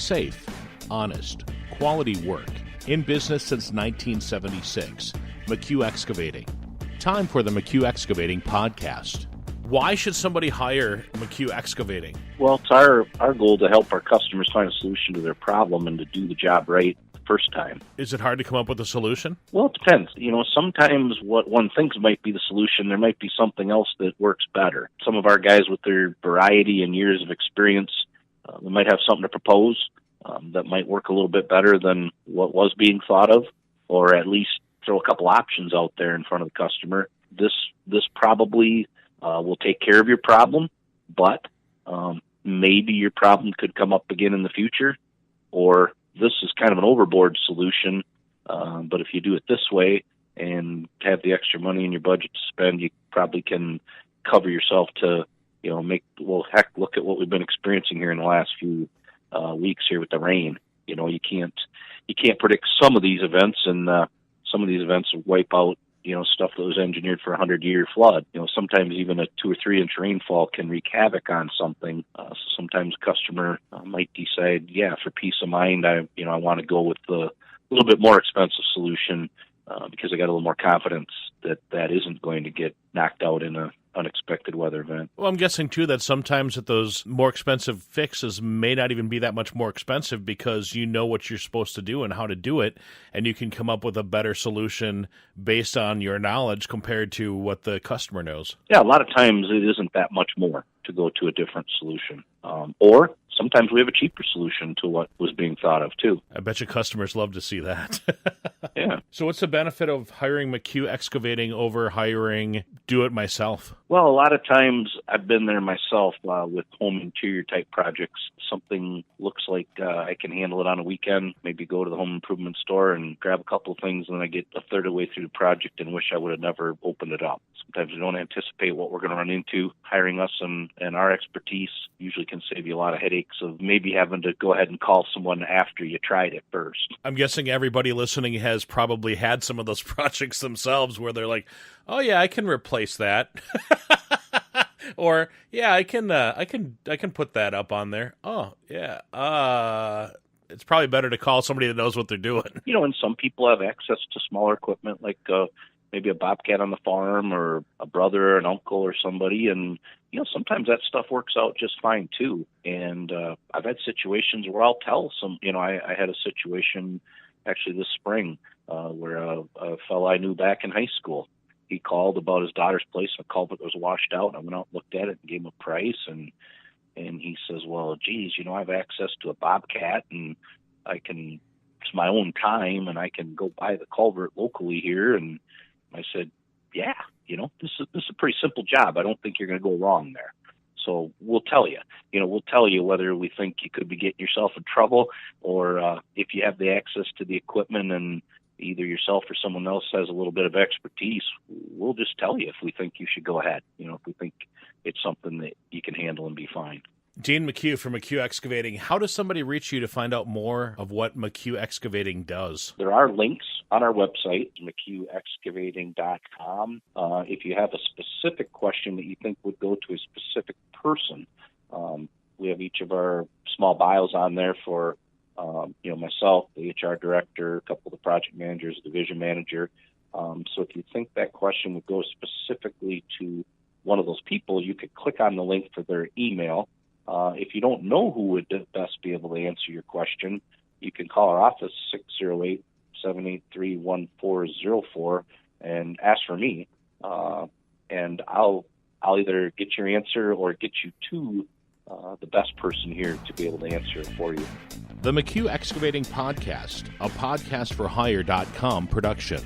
Safe, honest, quality work. In business since 1976. McHugh Excavating. Time for the McHugh Excavating podcast. Why should somebody hire McHugh Excavating? Well, it's our goal to help our customers find a solution to their problem and to do the job right the first time. Is it hard to come up with a solution? Well, it depends. Sometimes what one thinks might be the solution, there might be something else that works better. Some of our guys with their variety and years of experience, they might have something to propose that might work a little bit better than what was being thought of, or at least throw a couple options out there in front of the customer. This probably will take care of your problem, but maybe your problem could come up again in the future, or this is kind of an overboard solution, but if you do it this way and have the extra money in your budget to spend, you probably can cover yourself to, look at what we've been experiencing here in the last few weeks here with the rain. You can't predict some of these events, and some of these events wipe out stuff that was engineered for a 100-year flood. Sometimes even a 2 or 3 inch rainfall can wreak havoc on something. So sometimes a customer might decide, for peace of mind, I want to go with the little bit more expensive solution because I got a little more confidence that isn't going to get knocked out in a unexpected weather event. Well, I'm guessing, too, that sometimes that those more expensive fixes may not even be that much more expensive because you know what you're supposed to do and how to do it, and you can come up with a better solution based on your knowledge compared to what the customer knows. Yeah, a lot of times it isn't that much more to go to a different solution. Or sometimes we have a cheaper solution to what was being thought of, too. I bet your customers love to see that. Yeah. So what's the benefit of hiring McHugh Excavating over hiring do-it-myself? Well, a lot of times I've been there myself with home interior type projects. Something looks like I can handle it on a weekend, maybe go to the home improvement store and grab a couple of things, and then I get a third of the way through the project and wish I would have never opened it up. Sometimes we don't anticipate what we're going to run into. Hiring us and our expertise usually can save you a lot of headaches of maybe having to go ahead and call someone after you tried it first. I'm guessing everybody listening has probably had some of those projects themselves where they're like, oh yeah, I can replace that. Or yeah, I can put that up on there. Oh yeah. It's probably better to call somebody that knows what they're doing. And some people have access to smaller equipment like maybe a bobcat on the farm or a brother or an uncle or somebody. And, sometimes that stuff works out just fine too. And I've had situations where I'll tell some, I had a situation actually this spring where a fellow I knew back in high school, he called about his daughter's place. A culvert was washed out. I went out and looked at it and gave him a price. And he says, well, geez, I have access to a bobcat and it's my own time and I can go buy the culvert locally here. And I said, yeah, this is a pretty simple job. I don't think you're going to go wrong there. So we'll tell you. We'll tell you whether we think you could be getting yourself in trouble or if you have the access to the equipment and either yourself or someone else has a little bit of expertise, we'll just tell you if we think you should go ahead. If we think it's something that you can handle and be fine. Dean McHugh from McHugh Excavating. How does somebody reach you to find out more of what McHugh Excavating does? There are links on our website, McHughExcavating.com. If you have a specific question that you think would go to a specific person, we have each of our small bios on there for myself, the HR director, a couple of the project managers, division manager. So if you think that question would go specifically to one of those people, you could click on the link for their email. If you don't know who would best be able to answer your question, you can call our office, 608-783-1404, and ask for me. And I'll either get your answer or get you to the best person here to be able to answer it for you. The McHugh Excavating Podcast, a podcastforhire.com production.